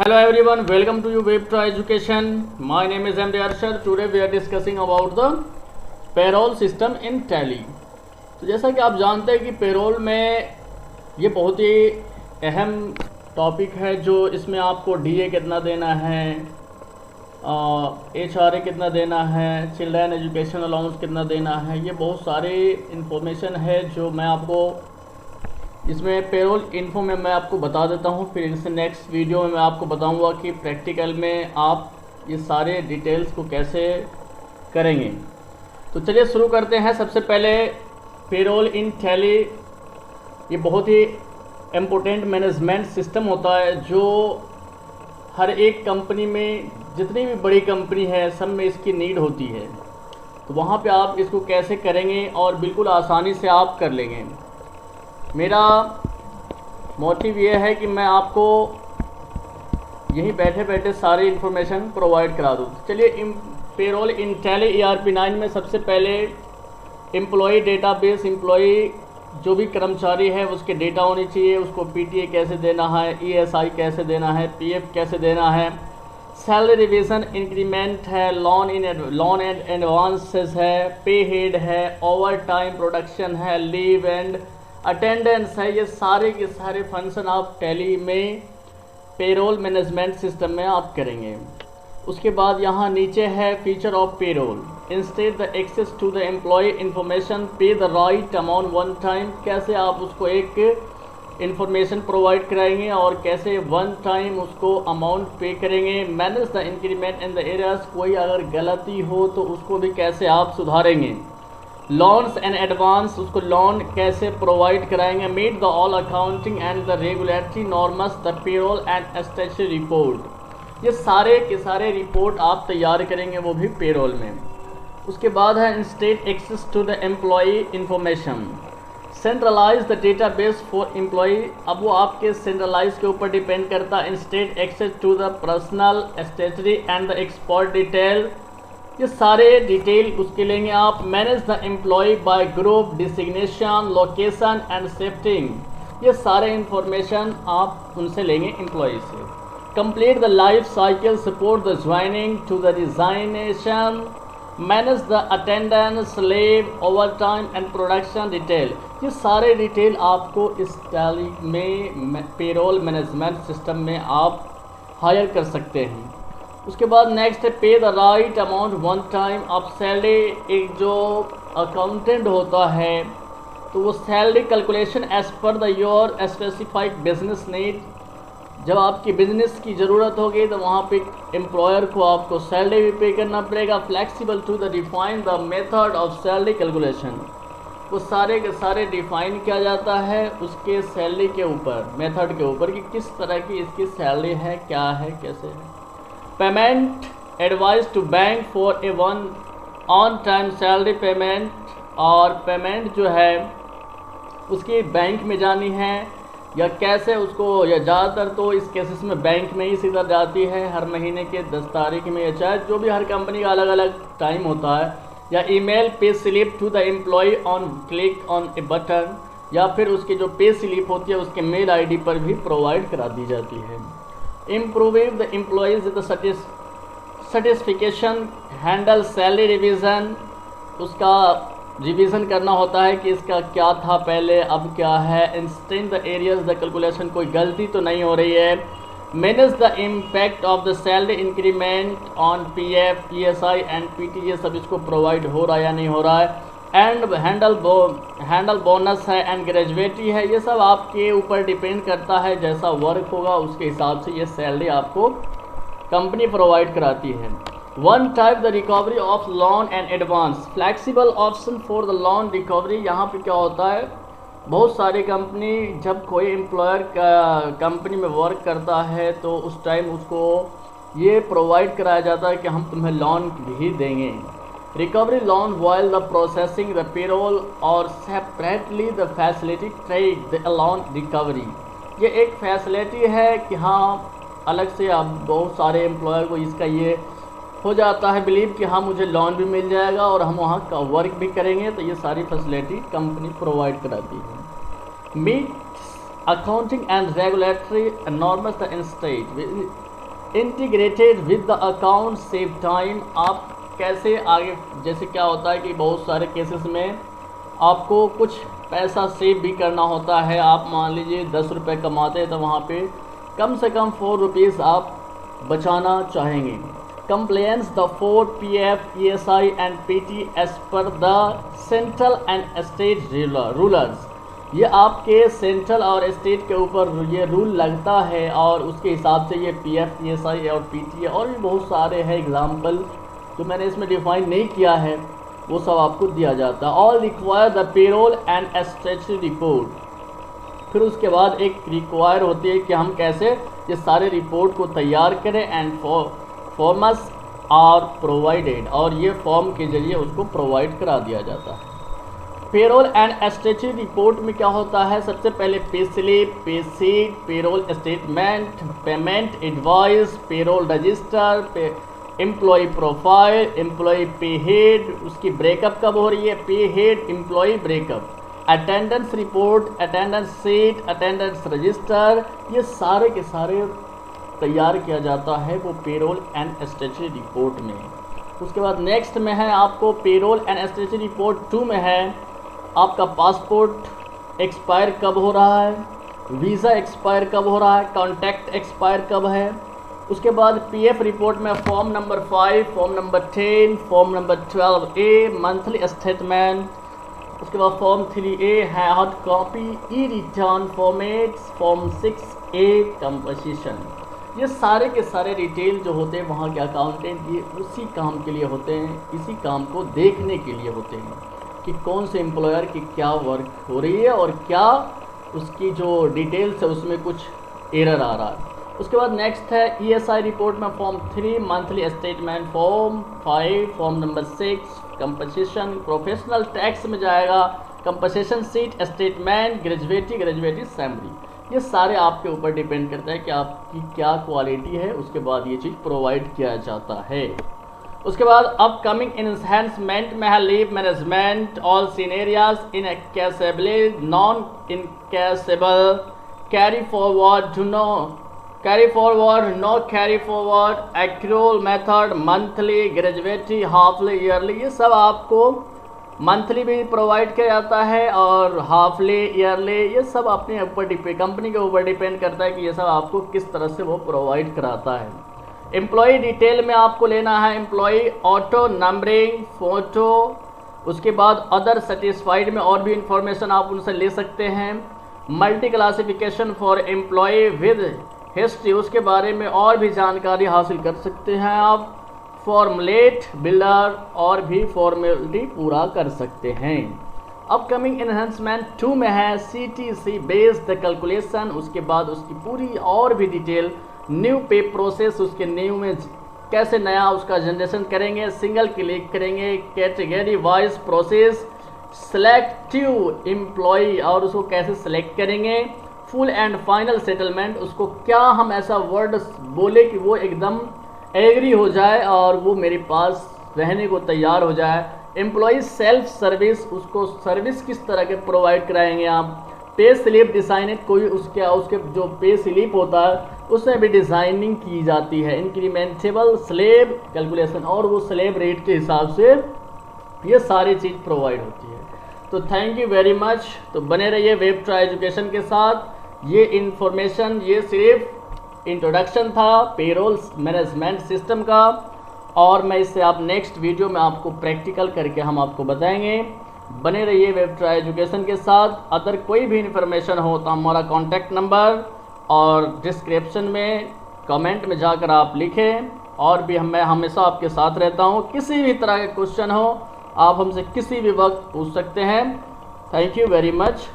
Hello everyone, welcome to you Webtra Education. My name is MD Arshad. Today we are discussing about the payroll system in Tally. तो जैसा कि आप जानते हैं कि payroll में ये बहुत ही अहम टॉपिक है, जो इसमें आपको डीए कितना देना है, एचआरए कितना देना है, चिल्ड्रन एजुकेशन अलाउंस कितना देना है, ये बहुत सारे इंफॉर्मेशन है जो मैं आपको इसमें पेरोल इन्फो में मैं आपको बता देता हूँ। फिर इससे नेक्स्ट वीडियो में मैं आपको बताऊँगा कि प्रैक्टिकल में आप ये सारे डिटेल्स को कैसे करेंगे। तो चलिए शुरू करते हैं। सबसे पहले पेरोल इन टैली ये बहुत ही इम्पोर्टेंट मैनेजमेंट सिस्टम होता है, जो हर एक कंपनी में, जितनी भी बड़ी कंपनी है, सब में इसकी नीड होती है। तो वहाँ पे आप इसको कैसे करेंगे और बिल्कुल आसानी से आप कर लेंगे। मेरा मोटिव ये है कि मैं आपको यहीं बैठे बैठे सारी इन्फॉर्मेशन प्रोवाइड करा दूँ। चलिए पेरोल इन टैली ERP 9 में सबसे पहले एम्प्लॉई डेटाबेस, एम्प्लॉई जो भी कर्मचारी है उसके डेटा होनी चाहिए, उसको PTA कैसे देना है, ESI कैसे देना है, PF कैसे देना है, सैलरी रिविज़न, इंक्रीमेंट है, लोन एंड एडवांसेस है, पे हेड है, ओवर टाइम प्रोडक्शन है, लीव एंड अटेंडेंस है। ये सारे के सारे फंक्शन आप टैली में पेरोल मैनेजमेंट सिस्टम में आप करेंगे। उसके बाद यहाँ नीचे है feature of payroll, instead the access to the employee information, pay the right amount one time. कैसे आप उसको एक इंफॉर्मेशन प्रोवाइड कराएंगे और कैसे वन टाइम उसको अमाउंट पे करेंगे। Manage the increment in the arrears, कोई अगर गलती हो तो उसको भी कैसे आप सुधारेंगे। लोन्स एंड एडवांस, उसको लोन कैसे प्रोवाइड कराएंगे। Meet the all accounting and the regulatory norms, the payroll and statutory report. ये सारे के सारे रिपोर्ट आप तैयार करेंगे, वो भी पेरोल में। उसके बाद है instead access to the employee information, centralize the database for employee. अब वो आपके सेंट्रलाइज के ऊपर डिपेंड करता है। Instead access to the personal statutory and the export detail, ये सारे डिटेल उसके लेंगे आप। Manage the employ by group, designation, location and shifting, ये सारे इंफॉर्मेशन आप उनसे लेंगे एम्प्लॉय से। Complete the life cycle, support the joining to the resignation, manage the attendance, leave, over time and production detail. ये सारे डिटेल आपको इस टैली में पेरोल मैनेजमेंट सिस्टम में आप हायर कर सकते हैं। उसके बाद नेक्स्ट है pay the right amount one time. आप सैलरी, एक जो अकाउंटेंट होता है तो वो salary calculation as per the your specified business need, जब आपकी बिजनेस की ज़रूरत होगी तो वहाँ पे एम्प्लॉयर को आपको सैलरी भी पे करना पड़ेगा। Flexible to the define the method of salary calculation, वो सारे के सारे डिफाइन किया जाता है उसके सैलरी के ऊपर, मेथड के ऊपर कि किस तरह की इसकी सैलरी है, क्या है, कैसे है। Payment advice to bank for a one on time salary payment, और पेमेंट जो है उसकी बैंक में जानी है या कैसे उसको, या ज़्यादातर तो इस केसेस में बैंक में ही सीधा जाती है हर महीने के 10 तारीख में, या चाहे जो भी हर कंपनी का अलग अलग टाइम होता है। या email pay slip to the employ on click on a button, या फिर उसकी जो पे स्लिप होती है उसके मेल ID पर भी प्रोवाइड करा दी जाती है। Improving the employees with the satisfaction, handle salary revision, उसका रिवीजन करना होता है कि इसका क्या था पहले, अब क्या है। Instant the areas the calculation, कोई गलती तो नहीं हो रही है। Manage the impact of the salary increment on PF, ESI and PT, ये सब इसको प्रोवाइड हो रहा है या नहीं हो रहा है। एंड हैंडल बोनस है एंड ग्रेजुएटी है, ये सब आपके ऊपर डिपेंड करता है, जैसा वर्क होगा उसके हिसाब से ये सैलरी आपको कंपनी प्रोवाइड कराती है। One type the recovery of loan and advance, flexible option for the loan recovery. यहाँ पे क्या होता है, बहुत सारी कंपनी, जब कोई एम्प्लॉयर कंपनी में वर्क करता है तो उस टाइम उसको ये प्रोवाइड कराया जाता है कि हम तुम्हें लोन भी देंगे। Recovery loan while the processing the payroll or separately the facility trade the loan recovery, ये एक फैसिलिटी है कि हाँ अलग से आप बहुत सारे एम्प्लॉयर को इसका ये हो जाता है बिलीव कि हाँ मुझे लोन भी मिल जाएगा और हम वहाँ का वर्क भी करेंगे, तो ये सारी फैसिलिटी कंपनी प्रोवाइड कराती है। Meet accounting and regulatory norms in state, integrated with the account save time. आप कैसे आगे, जैसे क्या होता है कि बहुत सारे केसेस में आपको कुछ पैसा सेव भी करना होता है। आप मान लीजिए 10 रुपये कमाते हैं तो वहाँ पे कम से कम 4 रुपीज़ आप बचाना चाहेंगे। Compliance the 4 PF, ESI and PT as per the central and state rulers. ये आपके सेंट्रल और स्टेट के ऊपर ये रूल लगता है और उसके हिसाब से ये PF, ESI और PT और भी बहुत सारे हैं एग्जाम्पल जो मैंने इसमें डिफाइन नहीं किया है, वो सब आपको दिया जाता है। All require the payroll and statutory report. फिर उसके बाद एक रिक्वायर होती है कि हम कैसे ये सारे रिपोर्ट को तैयार करें एंड फॉर्म्स आर प्रोवाइडेड, और ये फॉर्म के जरिए उसको प्रोवाइड करा दिया जाता है। पेरोल एंड स्टैट्यूटरी रिपोर्ट में क्या होता है, सबसे पहले pay slip, pay sheet, payroll statement, payment invoice, payroll register, employ profile, employ pay head, उसकी ब्रेकअप कब हो रही है, pay head, employ breakup, attendance report, attendance sheet, attendance register, ये सारे के सारे तैयार किया जाता है वो पेरोल एंड स्टैट्यूटरी रिपोर्ट में। उसके बाद नेक्स्ट में है आपको पेरोल एंड स्टैट्यूटरी रिपोर्ट 2 में है आपका पासपोर्ट एक्सपायर कब हो रहा है, वीज़ा एक्सपायर कब हो रहा है, कॉन्टैक्ट एक्सपायर कब है। उसके बाद PF रिपोर्ट में form number 5, form number 10, form number 12A monthly statement, उसके बाद फॉर्म 3A है hard copy, e return formats, form 6A composition. ये सारे के सारे डिटेल जो होते हैं वहाँ के अकाउंटेंट ये उसी काम के लिए होते हैं, इसी काम को देखने के लिए होते हैं कि कौन से एम्प्लॉयर की क्या वर्क हो रही है और क्या उसकी जो डिटेल्स है उसमें कुछ एरर आ रहा है। उसके बाद नेक्स्ट है ESI रिपोर्ट में form 3 monthly statement, form 5, form number 6 compensation, professional tax में जाएगा compensation sheet, statement, gratuity salary. ये सारे आपके ऊपर डिपेंड करता है कि आपकी क्या क्वालिटी है, उसके बाद ये चीज़ प्रोवाइड किया जाता है। उसके बाद अपकमिंग इन्हेंसमेंट में है leave management, all scenarios encashable, non encashable, carry forward, do no carry forward, no carry forward, accrual method, monthly, gratuity, halfly, yearly, ये सब आपको मंथली भी प्रोवाइड किया जाता है और हाफली, ईयरली, ये सब अपने ऊपर कंपनी के ऊपर डिपेंड करता है कि ये सब आपको किस तरह से वो प्रोवाइड कराता है। एम्प्लॉय डिटेल में आपको लेना है एम्प्लॉय ऑटो नंबरिंग, फ़ोटो, उसके बाद अदर सेटिस्फाइड में और भी इंफॉर्मेशन आप उनसे ले सकते हैं। Multi classification for employ with history, उसके बारे में और भी जानकारी हासिल कर सकते हैं आप। फॉर्मुलेट बिल्डर और भी फॉर्मेलिटी पूरा कर सकते हैं। अपकमिंग इन्हेंसमेंट 2 में है CTC बेस्ड कैलकुलेशन, उसके बाद उसकी पूरी और भी डिटेल, न्यू पे प्रोसेस, उसके न्यू में कैसे नया उसका जनरेशन करेंगे, सिंगल क्लिक करेंगे, category wise process, selective employ और उसको कैसे सेलेक्ट करेंगे, फुल एंड फाइनल सेटलमेंट, उसको क्या हम ऐसा वर्ड बोले कि वो एकदम एग्री हो जाए और वो मेरे पास रहने को तैयार हो जाए। एम्प्लॉय सेल्फ सर्विस, उसको सर्विस किस तरह के प्रोवाइड कराएंगे आप। पे स्लिप डिज़ाइनेड, कोई उसके जो पे स्लिप होता है उसमें भी डिज़ाइनिंग की जाती है। इंक्रीमेंटेबल स्लेब कैलकुलेशन और वो स्लेब रेट के हिसाब से ये सारी चीज़ प्रोवाइड होती है। तो थैंक यू वेरी मच। तो बने रहिए वेबट्रा एजुकेशन के साथ। ये इन्फॉर्मेशन ये सिर्फ इंट्रोडक्शन था पेरोल मैनेजमेंट सिस्टम का, और मैं इससे आप नेक्स्ट वीडियो में आपको प्रैक्टिकल करके हम आपको बताएंगे। बने रहिए वेबट्रा एजुकेशन के साथ। अगर कोई भी इन्फॉर्मेशन हो तो हमारा कॉन्टैक्ट नंबर और डिस्क्रिप्शन में कमेंट में जाकर आप लिखें, और भी मैं हमेशा आपके साथ रहता हूँ। किसी भी तरह के क्वेश्चन हो आप हमसे किसी भी वक्त पूछ सकते हैं। Thank you very much.